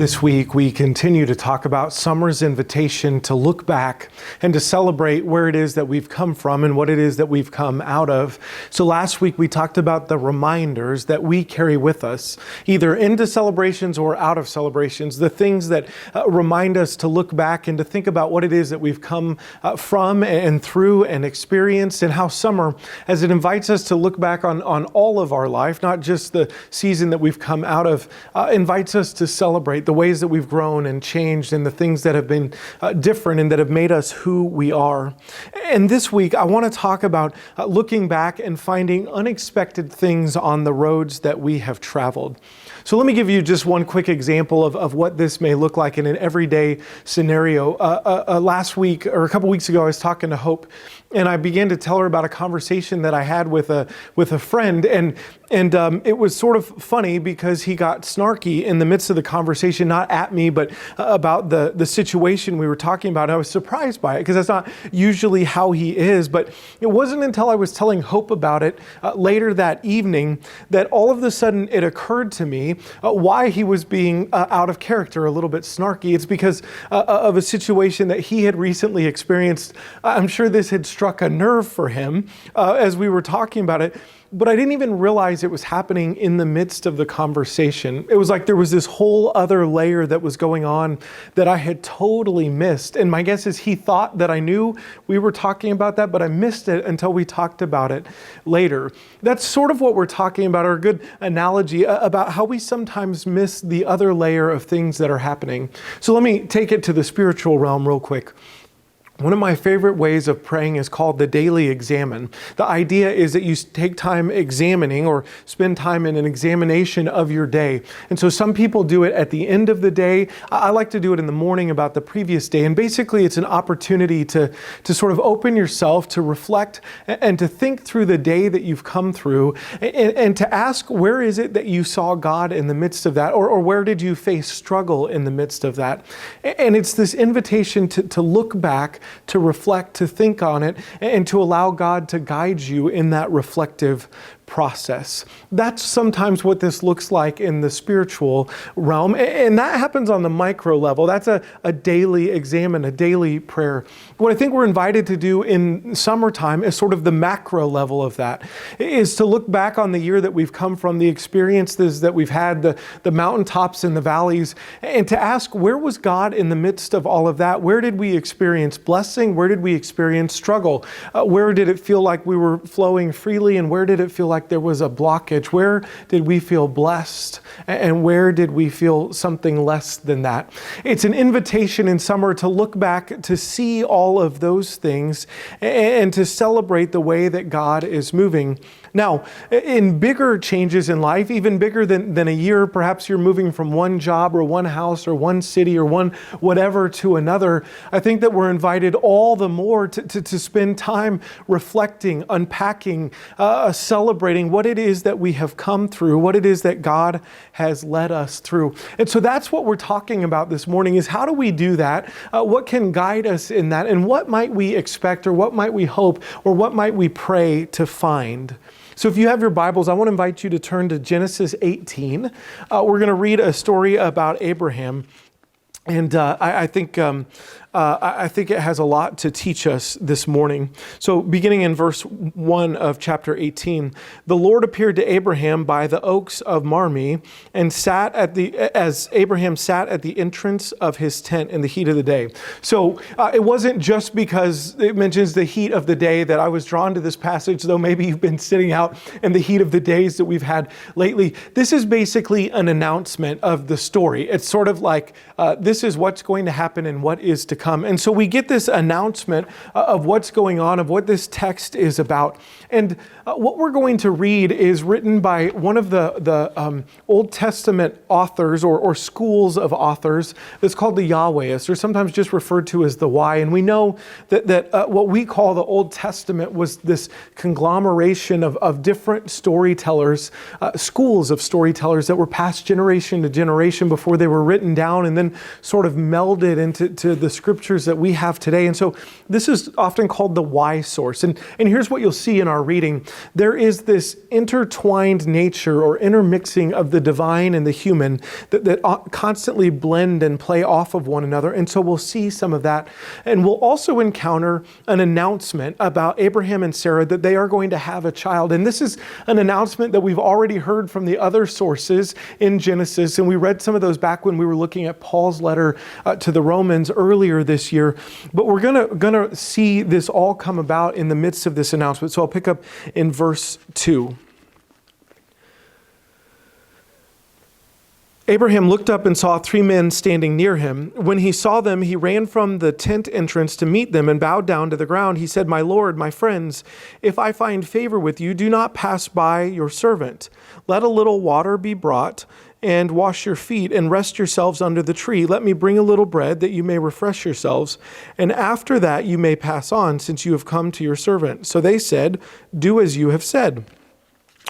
This week, we continue to talk about summer's invitation to look back and to celebrate where it is that we've come from and what it is that we've come out of. So last week, we talked about the reminders that we carry with us, either into celebrations or out of celebrations, the things that remind us to look back and to think about what it is that we've come from and through and experienced, and how summer, as it invites us to look back on all of our life, not just the season that we've come out of, invites us to celebrate the ways that we've grown and changed and the things that have been different and that have made us who we are. And this week, I want to talk about looking back and finding unexpected things on the roads that we have traveled. So let me give you just one quick example of what this may look like in an everyday scenario. Last week, or a couple weeks ago, I was talking to Hope, and I began to tell her about a conversation that I had with a friend, and it was sort of funny because he got snarky in the midst of the conversation, not at me, but about the situation we were talking about. And I was surprised by it because that's not usually how he is. But it wasn't until I was telling Hope about it later that evening that all of a sudden it occurred to me why he was being out of character, a little bit snarky. It's because of a situation that he had recently experienced. I'm sure this had struck a nerve for him as we were talking about it. But I didn't even realize it was happening in the midst of the conversation. It was like there was this whole other layer that was going on that I had totally missed. And my guess is he thought that I knew we were talking about that, but I missed it until we talked about it later. That's sort of what we're talking about, or a good analogy about how we sometimes miss the other layer of things that are happening. So let me take it to the spiritual realm real quick. One of my favorite ways of praying is called the daily examine. The idea is that you take time examining or spend time in an examination of your day. And so some people do it at the end of the day. I like to do it in the morning about the previous day. And basically it's an opportunity to sort of open yourself, to reflect and to think through the day that you've come through, and to ask, where is it that you saw God in the midst of that? Or where did you face struggle in the midst of that? And it's this invitation to look back, to reflect, to think on it, and to allow God to guide you in that reflective process. That's sometimes what this looks like in the spiritual realm. And that happens on the micro level. That's a daily examine, a daily prayer. What I think we're invited to do in summertime is sort of the macro level of that, is to look back on the year that we've come from, the experiences that we've had, the mountaintops and the valleys, and to ask, where was God in the midst of all of that? Where did we experience blessing? Where did we experience struggle? Where did it feel like we were flowing freely? And where did it feel like there was a blockage? Where did we feel blessed? And where did we feel something less than that? It's an invitation in summer to look back, to see all of those things, and to celebrate the way that God is moving. Now, in bigger changes in life, even bigger than a year, perhaps you're moving from one job or one house or one city or one whatever to another, I think that we're invited all the more to spend time reflecting, unpacking, celebrating what it is that we have come through, what it is that God has led us through. And so that's what we're talking about this morning, is how do we do that? What can guide us in that? And what might we expect, or what might we hope, or what might we pray to find? So if you have your Bibles, I want to invite you to turn to Genesis 18. We're going to read a story about Abraham. And I think it has a lot to teach us this morning. So beginning in verse 1 of chapter 18, the Lord appeared to Abraham by the oaks of Mamre, and as Abraham sat at the entrance of his tent in the heat of the day. So it wasn't just because it mentions the heat of the day that I was drawn to this passage, though maybe you've been sitting out in the heat of the days that we've had lately. This is basically an announcement of the story. It's sort of like, this is what's going to happen and what is to come. And so we get this announcement of what's going on, of what this text is about. And what we're going to read is written by one of the Old Testament authors or schools of authors that's called the Yahwehists, or sometimes just referred to as the Y. And we know that what we call the Old Testament was this conglomeration of different storytellers, schools of storytellers that were passed generation to generation before they were written down and then sort of melded into the scriptures that we have today. And so this is often called the why source. And here's what you'll see in our reading. There is this intertwined nature or intermixing of the divine and the human that constantly blend and play off of one another. And so we'll see some of that. And we'll also encounter an announcement about Abraham and Sarah that they are going to have a child. And this is an announcement that we've already heard from the other sources in Genesis. And we read some of those back when we were looking at Paul's letter to the Romans earlier this year. But we're gonna see this all come about in the midst of this announcement. So I'll pick up in verse 2. Abraham looked up and saw 3 men standing near him. When he saw them, he ran from the tent entrance to meet them and bowed down to the ground. He said, "My Lord, my friends, if I find favor with you, do not pass by your servant. Let a little water be brought and wash your feet and rest yourselves under the tree. Let me bring a little bread that you may refresh yourselves. And after that you may pass on, since you have come to your servant." So they said, "Do as you have said."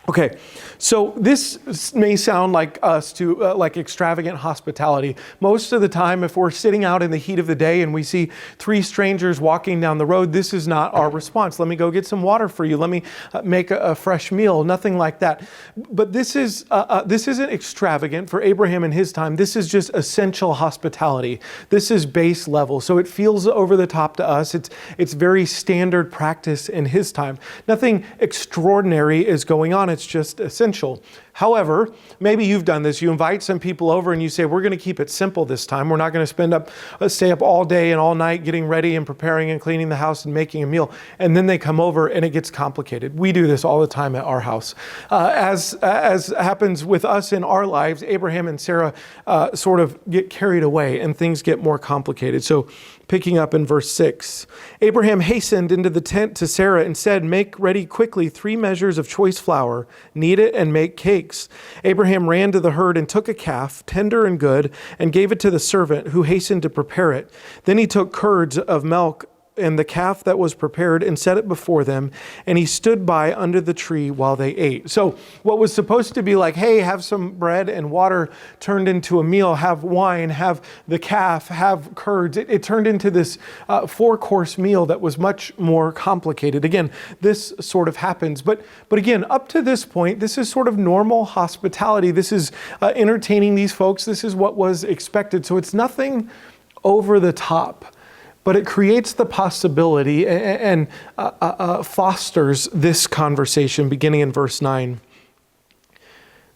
Okay, so this may sound like us to like extravagant hospitality. Most of the time, if we're sitting out in the heat of the day and we see 3 strangers walking down the road, this is not our response. Let me go get some water for you. Let me make a fresh meal. Nothing like that. But this isn't extravagant for Abraham in his time. This is just essential hospitality. This is base level. So it feels over the top to us. It's very standard practice in his time. Nothing extraordinary is going on. It's just essential. However, maybe you've done this. You invite some people over and you say, we're going to keep it simple this time. We're not going to stay up all day and all night getting ready and preparing and cleaning the house and making a meal. And then they come over and it gets complicated. We do this all the time at our house. As happens with us in our lives, Abraham and Sarah sort of get carried away and things get more complicated. So picking up in verse 6, Abraham hastened into the tent to Sarah and said, "Make ready quickly 3 measures of choice flour, knead it and make cakes." Abraham ran to the herd and took a calf, tender and good, and gave it to the servant who hastened to prepare it. Then he took curds of milk and the calf that was prepared and set it before them, and he stood by under the tree while they ate. So what was supposed to be like, hey, have some bread and water, turned into a meal, have wine, have the calf, have curds. It turned into this 4-course meal that was much more complicated. Again, this sort of happens. But again, up to this point, this is sort of normal hospitality. This is entertaining these folks. This is what was expected. So it's nothing over the top. But it creates the possibility and fosters this conversation beginning in verse 9.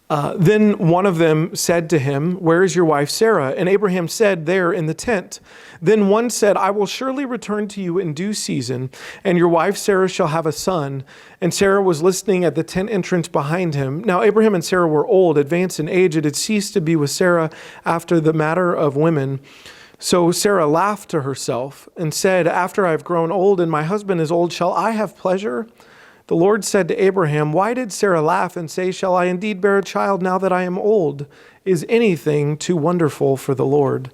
Then one of them said to him, "Where is your wife Sarah?" And Abraham said, "There in the tent." Then one said, "I will surely return to you in due season, and your wife Sarah shall have a son." And Sarah was listening at the tent entrance behind him. Now Abraham and Sarah were old, advanced in age. It had ceased to be with Sarah after the matter of women. So Sarah laughed to herself and said, "After I have grown old and my husband is old, shall I have pleasure?" The Lord said to Abraham, "Why did Sarah laugh and say, 'Shall I indeed bear a child now that I am old?' Is anything too wonderful for the Lord?"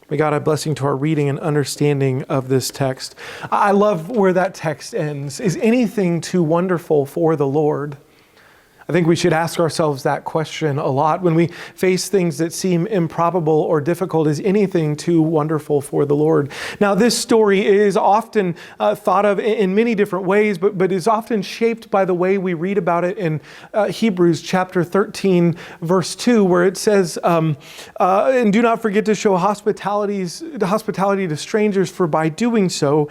May God add blessing to our reading and understanding of this text. I love where that text ends. Is anything too wonderful for the Lord? I think we should ask ourselves that question a lot when we face things that seem improbable or difficult. Is anything too wonderful for the Lord? Now, this story is often thought of in many different ways, but is often shaped by the way we read about it in Hebrews chapter 13, verse 2, where it says, and do not forget to show hospitality to strangers, for by doing so,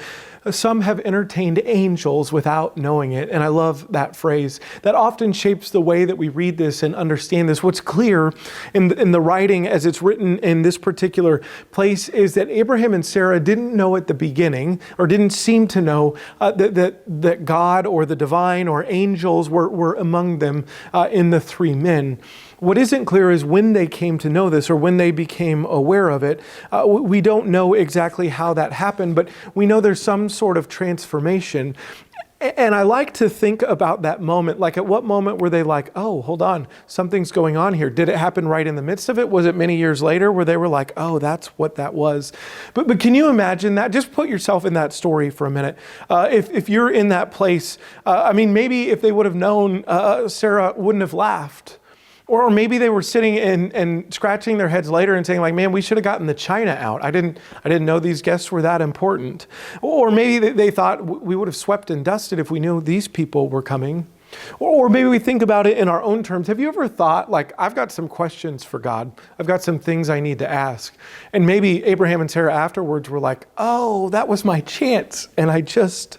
some have entertained angels without knowing it. And I love that phrase. That often shapes the way that we read this and understand this. What's clear in the writing as it's written in this particular place is that Abraham and Sarah didn't know at the beginning, or didn't seem to know, that God or the divine or angels were among them in the 3 men. What isn't clear is when they came to know this or when they became aware of it. We don't know exactly how that happened, but we know there's some sort of transformation. And I like to think about that moment. Like, at what moment were they like, oh, hold on, something's going on here? Did it happen right in the midst of it? Was it many years later where they were like, oh, that's what that was? But can you imagine that? Just put yourself in that story for a minute. If you're in that place, maybe if they would have known, Sarah wouldn't have laughed. Or maybe they were sitting and scratching their heads later and saying like, man, we should have gotten the china out. I didn't know these guests were that important. Or maybe they thought we would have swept and dusted if we knew these people were coming. Or maybe we think about it in our own terms. Have you ever thought, like, I've got some questions for God. I've got some things I need to ask. And maybe Abraham and Sarah afterwards were like, oh, that was my chance, and I just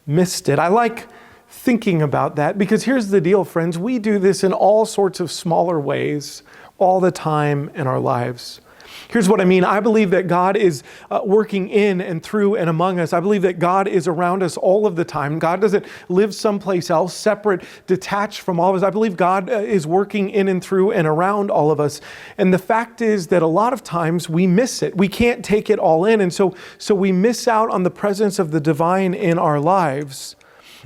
missed it. I like thinking about that because here's the deal, friends. We do this in all sorts of smaller ways all the time in our lives. Here's what I mean. I believe that God is working in and through and among us. I believe that God is around us all of the time. God doesn't live someplace else, separate, detached from all of us. I believe God is working in and through and around all of us. And the fact is that a lot of times we miss it. We can't take it all in. And so we miss out on the presence of the divine in our lives.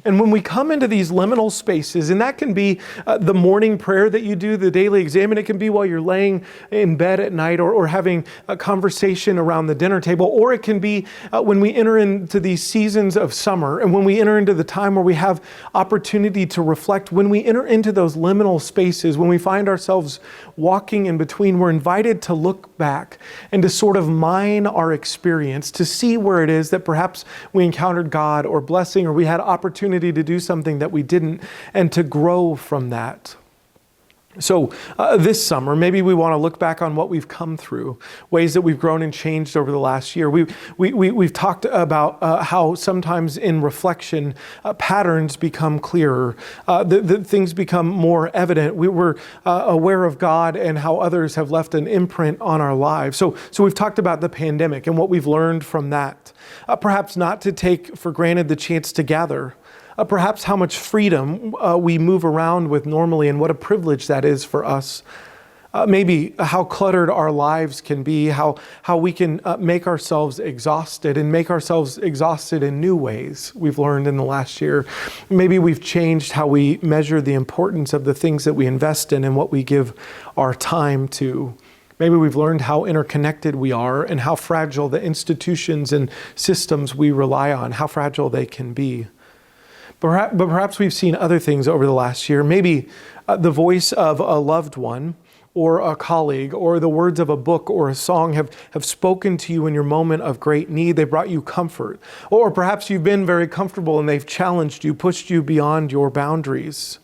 And when we come into these liminal spaces, and that can be the morning prayer that you do, the daily exam, and it can be while you're laying in bed at night or having a conversation around the dinner table, or it can be when we enter into these seasons of summer and when we enter into the time where we have opportunity to reflect, when we enter into those liminal spaces, when we find ourselves walking in between, we're invited to look back and to sort of mine our experience, to see where it is that perhaps we encountered God or blessing, or we had opportunity to do something that we didn't, and to grow from that. So this summer, maybe we want to look back on what we've come through, ways that we've grown and changed over the last year. We've talked about how sometimes in reflection, patterns become clearer, that things become more evident. We were aware of God and how others have left an imprint on our lives. So we've talked about the pandemic and what we've learned from that. Perhaps not to take for granted the chance to gather. Perhaps how much freedom we move around with normally and what a privilege that is for us. Maybe how cluttered our lives can be, how we can make ourselves exhausted and make ourselves exhausted in new ways we've learned in the last year. Maybe we've changed how we measure the importance of the things that we invest in and what we give our time to. Maybe we've learned how interconnected we are and how fragile the institutions and systems we rely on, how fragile they can be. But perhaps we've seen other things over the last year. Maybe the voice of a loved one or a colleague or the words of a book or a song have spoken to you in your moment of great need. They brought you comfort. Or perhaps you've been very comfortable and they've challenged you, pushed you beyond your boundaries.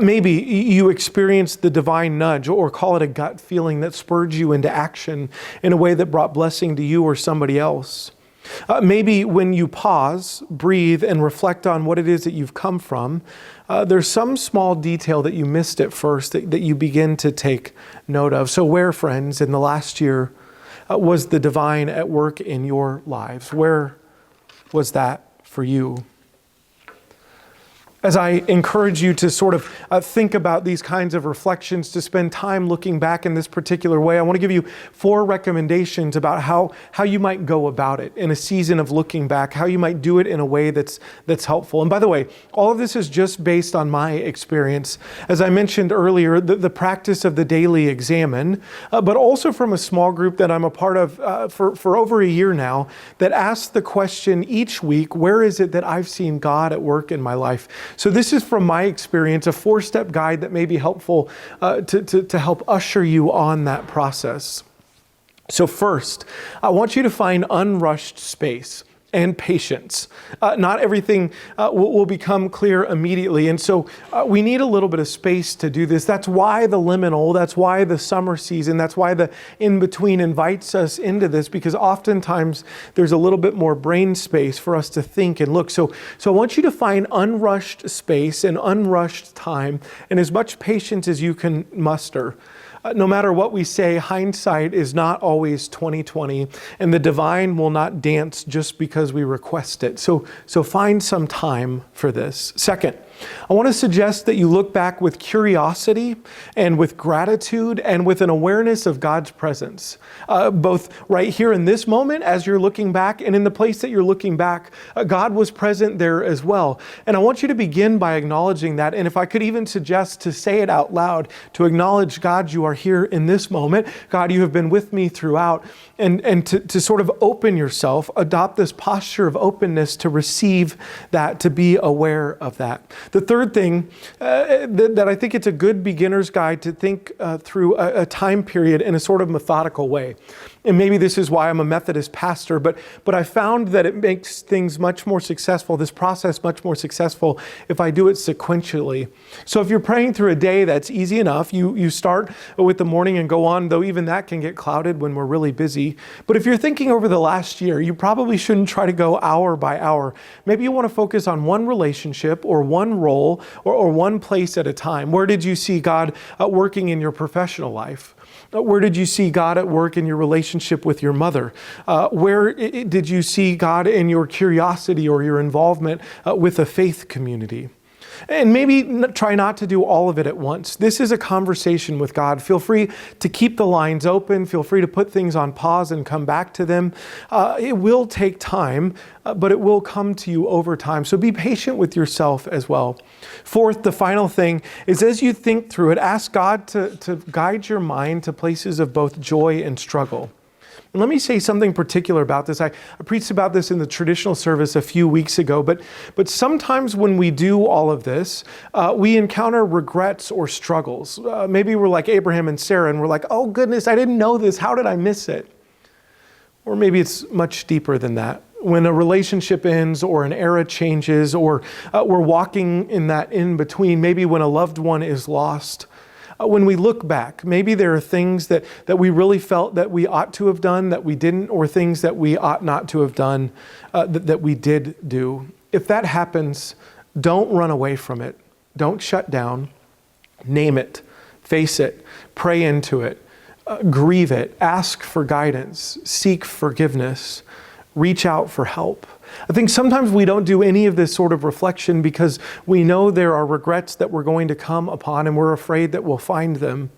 Maybe you experienced the divine nudge, or call it a gut feeling that spurred you into action in a way that brought blessing to you or somebody else. Maybe when you pause, breathe, and reflect on what it is that you've come from, there's some small detail that you missed at first that you begin to take note of. So where, friends, in the last year was the divine at work in your lives? Where was that for you? As I encourage you to sort of think about these kinds of reflections, to spend time looking back in this particular way, I want to give you 4 recommendations about how you might go about it in a season of looking back, how you might do it in a way that's helpful. And by the way, all of this is just based on my experience. As I mentioned earlier, the practice of the daily examine, but also from a small group that I'm a part of for over a year now, that asks the question each week, where is it that I've seen God at work in my life? So this is from my experience, a 4-step guide that may be helpful to help usher you on that process. So first, I want you to find unrushed space and patience. Not everything will become clear immediately. And so we need a little bit of space to do this. That's why the liminal, that's why the summer season, that's why the in-between invites us into this, because oftentimes there's a little bit more brain space for us to think and look. So I want you to find unrushed space and unrushed time and as much patience as you can muster. No matter what we say, hindsight is not always 20/20, and the divine will not dance just because we request it. So find some time for this. Second, I want to suggest that you look back with curiosity and with gratitude and with an awareness of God's presence, both right here in this moment as you're looking back and in the place that you're looking back. God was present there as well. And I want you to begin by acknowledging that. And if I could even suggest to say it out loud, to acknowledge, God, you are here in this moment. God, you have been with me throughout. And to sort of open yourself, adopt this posture of openness to receive that, to be aware of that. The third thing that I think it's a good beginner's guide to think through a time period in a sort of methodical way. And maybe this is why I'm a Methodist pastor, but I found that it makes things much more successful, this process much more successful, if I do it sequentially. So if you're praying through a day, that's easy enough. You start with the morning and go on, though even that can get clouded when we're really busy. But if you're thinking over the last year, you probably shouldn't try to go hour by hour. Maybe you want to focus on one relationship or one role or one place at a time. Where did you see God working in your professional life? Where did you see God at work in your relationship with your mother? Where did you see God in your curiosity or your involvement with a faith community? And maybe try not to do all of it at once. This is a conversation with God. Feel free to keep the lines open. Feel free to put things on pause and come back to them. It will take time, but it will come to you over time. So be patient with yourself as well. Fourth, the final thing is, as you think through it, ask God to guide your mind to places of both joy and struggle. And let me say something particular about this. I preached about this in the traditional service a few weeks ago, but sometimes when we do all of this, we encounter regrets or struggles. Maybe we're like Abraham and Sarah and we're like, oh goodness, I didn't know this. How did I miss it? Or maybe it's much deeper than that. When a relationship ends or an era changes or we're walking in that in between, maybe when a loved one is lost. When we look back, maybe there are things that we really felt that we ought to have done that we didn't, or things that we ought not to have done that we did do. If that happens, don't run away from it. Don't shut down. Name it. Face it. Pray into it. Grieve it. Ask for guidance. Seek forgiveness. Reach out for help. I think sometimes we don't do any of this sort of reflection because we know there are regrets that we're going to come upon and we're afraid that we'll find them.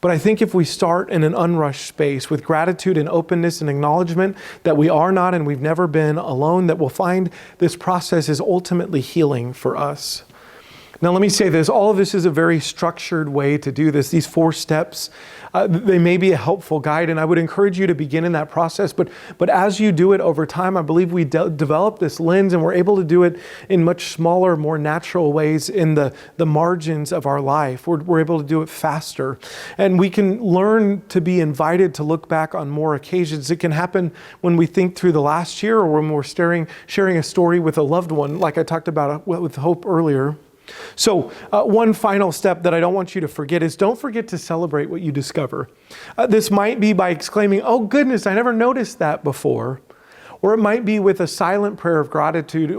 But I think if we start in an unrushed space with gratitude and openness and acknowledgement that we are not and we've never been alone, that we'll find this process is ultimately healing for us. Now, let me say this. All of this is a very structured way to do this. These 4 steps, they may be a helpful guide, and I would encourage you to begin in that process. But as you do it over time, I believe we develop this lens, and we're able to do it in much smaller, more natural ways in the margins of our life. We're able to do it faster. And we can learn to be invited to look back on more occasions. It can happen when we think through the last year or when we're sharing a story with a loved one, like I talked about with Hope earlier. So one final step that I don't want you to forget is don't forget to celebrate what you discover. This might be by exclaiming, oh goodness, I never noticed that before. Or it might be with a silent prayer of gratitude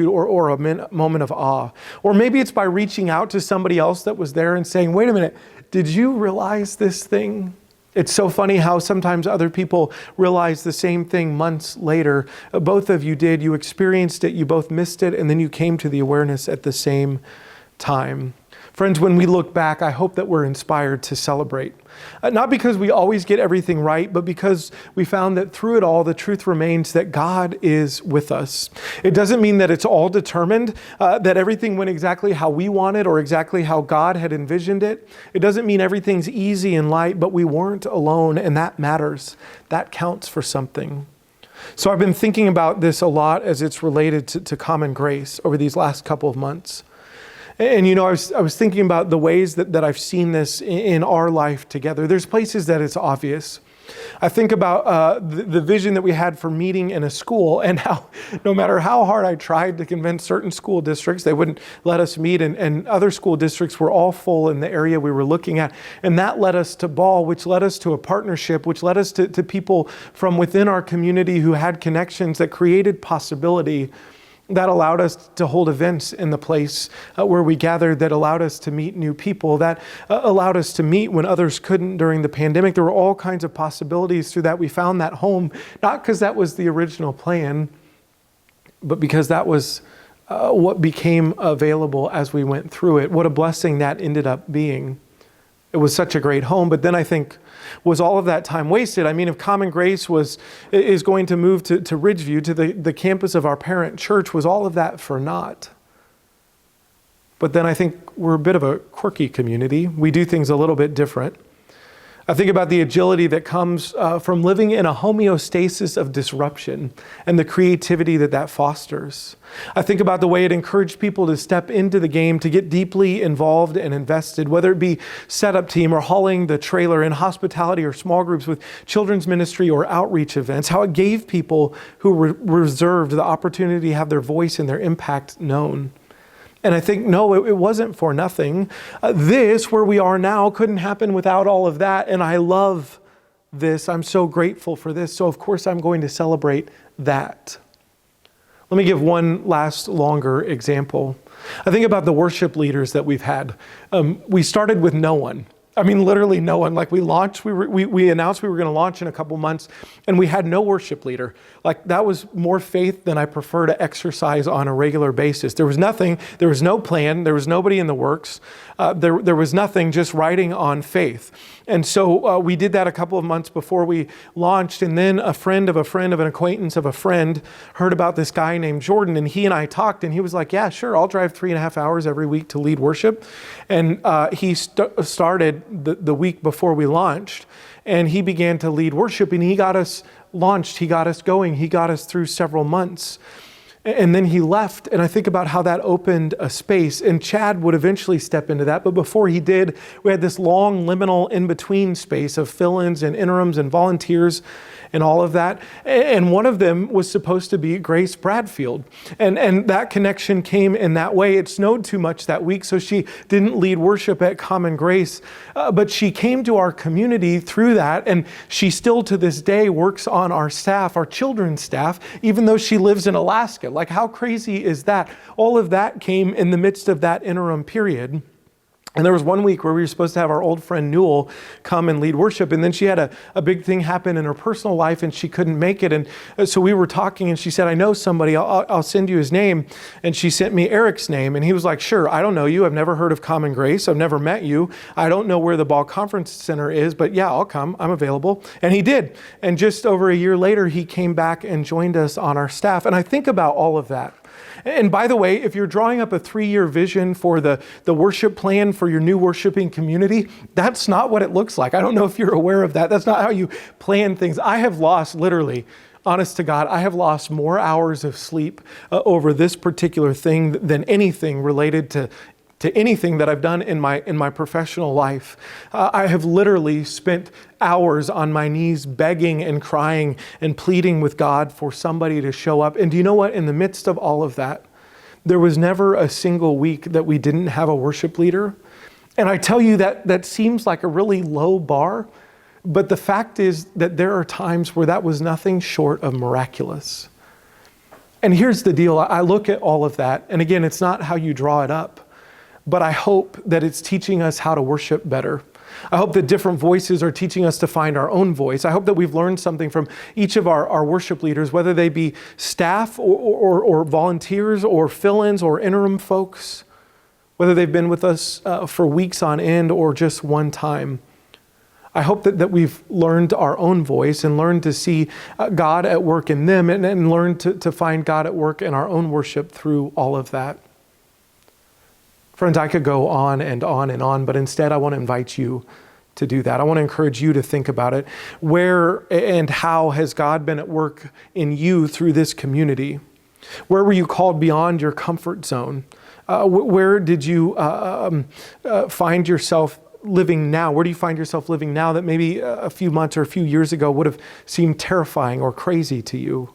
or a moment of awe. Or maybe it's by reaching out to somebody else that was there and saying, wait a minute, did you realize this thing? It's so funny how sometimes other people realize the same thing months later. Both of you did. You experienced it. You both missed it. And then you came to the awareness at the same time. Friends, when we look back, I hope that we're inspired to celebrate. Not because we always get everything right, but because we found that through it all, the truth remains that God is with us. It doesn't mean that it's all determined, that everything went exactly how we wanted or exactly how God had envisioned it. It doesn't mean everything's easy and light, but we weren't alone, and that matters. That counts for something. So I've been thinking about this a lot as it's related to common grace over these last couple of months. And I was thinking about the ways that I've seen this in our life together. There's places that it's obvious. I think about the vision that we had for meeting in a school and how no matter how hard I tried to convince certain school districts, they wouldn't let us meet, and other school districts were all full in the area we were looking at. And that led us to Ball, which led us to a partnership, which led us to people from within our community who had connections that created possibility. That allowed us to hold events in the place where we gathered, that allowed us to meet new people, that allowed us to meet when others couldn't during the pandemic. There were all kinds of possibilities through that. We found that home, not because that was the original plan, but because that was what became available as we went through it. What a blessing that ended up being. It was such a great home, but then I think, was all of that time wasted? I mean, if Common Grace is going to move to Ridgeview, to the campus of our parent church, was all of that for naught? But then I think we're a bit of a quirky community. We do things a little bit different. I think about the agility that comes from living in a homeostasis of disruption and the creativity that that fosters. I think about the way it encouraged people to step into the game, to get deeply involved and invested, whether it be setup team or hauling the trailer, in hospitality or small groups with children's ministry or outreach events, how it gave people who were reserved the opportunity to have their voice and their impact known. And I think, no, it wasn't for nothing. This, where we are now, couldn't happen without all of that. And I love this. I'm so grateful for this. So, of course, I'm going to celebrate that. Let me give one last longer example. I think about the worship leaders that we've had. We started with no one. I mean, literally no one. Like we launched, we announced we were going to launch in a couple months, and we had no worship leader. Like that was more faith than I prefer to exercise on a regular basis. There was nothing, there was no plan, there was nobody in the works. There was nothing, just riding on faith. And so we did that a couple of months before we launched. And then a friend of a friend of an acquaintance of a friend heard about this guy named Jordan. And he and I talked, and he was like, yeah, sure, I'll drive 3.5 hours every week to lead worship. And he started the week before we launched. And he began to lead worship, and he got us launched. He got us going. He got us through several months. And then he left, and I think about how that opened a space, and Chad would eventually step into that. But before he did, we had this long liminal in-between space of fill-ins and interims and volunteers and all of that. And one of them was supposed to be Grace Bradfield. And that connection came in that way. It snowed too much that week, so she didn't lead worship at Common Grace. But she came to our community through that, and she still to this day works on our staff, our children's staff, even though she lives in Alaska. Like, how crazy is that? All of that came in the midst of that interim period. And there was one week where we were supposed to have our old friend Newell come and lead worship. And then she had a big thing happen in her personal life, and she couldn't make it. And so we were talking, and she said, I know somebody, I'll send you his name. And she sent me Eric's name. And he was like, sure, I don't know you. I've never heard of Common Grace. I've never met you. I don't know where the Ball Conference Center is, but yeah, I'll come. I'm available. And he did. And just over a year later, he came back and joined us on our staff. And I think about all of that. And by the way, if you're drawing up a 3-year vision for the worship plan for your new worshiping community, that's not what it looks like. I don't know if you're aware of that. That's not how you plan things. I have lost, literally, honest to God, I have lost more hours of sleep over this particular thing than anything related to anything that I've done in my professional life. I have literally spent hours on my knees begging and crying and pleading with God for somebody to show up. And do you know what? In the midst of all of that, there was never a single week that we didn't have a worship leader. And I tell you that seems like a really low bar, but the fact is that there are times where that was nothing short of miraculous. And here's the deal. I look at all of that, and again, it's not how you draw it up, but I hope that it's teaching us how to worship better. I hope that different voices are teaching us to find our own voice. I hope that we've learned something from each of our worship leaders, whether they be staff or volunteers or fill-ins or interim folks, whether they've been with us for weeks on end or just one time. I hope that we've learned our own voice and learned to see God at work in them and learned to find God at work in our own worship through all of that. Friends, I could go on and on and on, but instead I want to invite you to do that. I want to encourage you to think about it. Where and how has God been at work in you through this community? Where were you called beyond your comfort zone? Where did you find yourself living now? Where do you find yourself living now that maybe a few months or a few years ago would have seemed terrifying or crazy to you?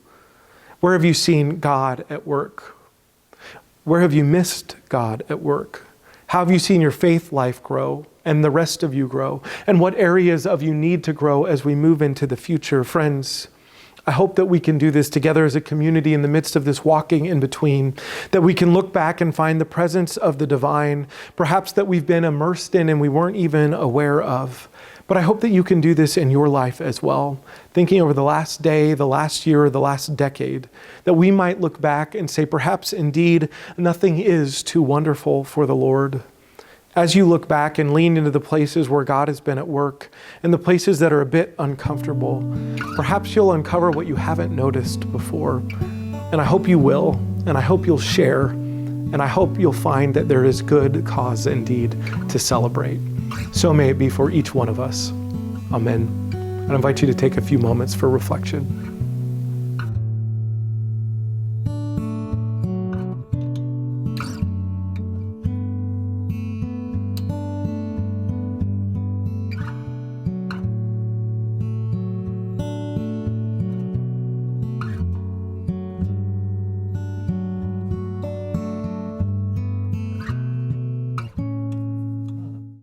Where have you seen God at work? Where have you missed God at work? How have you seen your faith life grow and the rest of you grow? And what areas of you need to grow as we move into the future? Friends, I hope that we can do this together as a community in the midst of this walking in between, that we can look back and find the presence of the divine, perhaps that we've been immersed in and we weren't even aware of. But I hope that you can do this in your life as well, thinking over the last day, the last year, or the last decade, that we might look back and say, perhaps indeed nothing is too wonderful for the Lord. As you look back and lean into the places where God has been at work and the places that are a bit uncomfortable, perhaps you'll uncover what you haven't noticed before. And I hope you will, and I hope you'll share, and I hope you'll find that there is good cause indeed to celebrate. So may it be for each one of us. Amen. I invite you to take a few moments for reflection.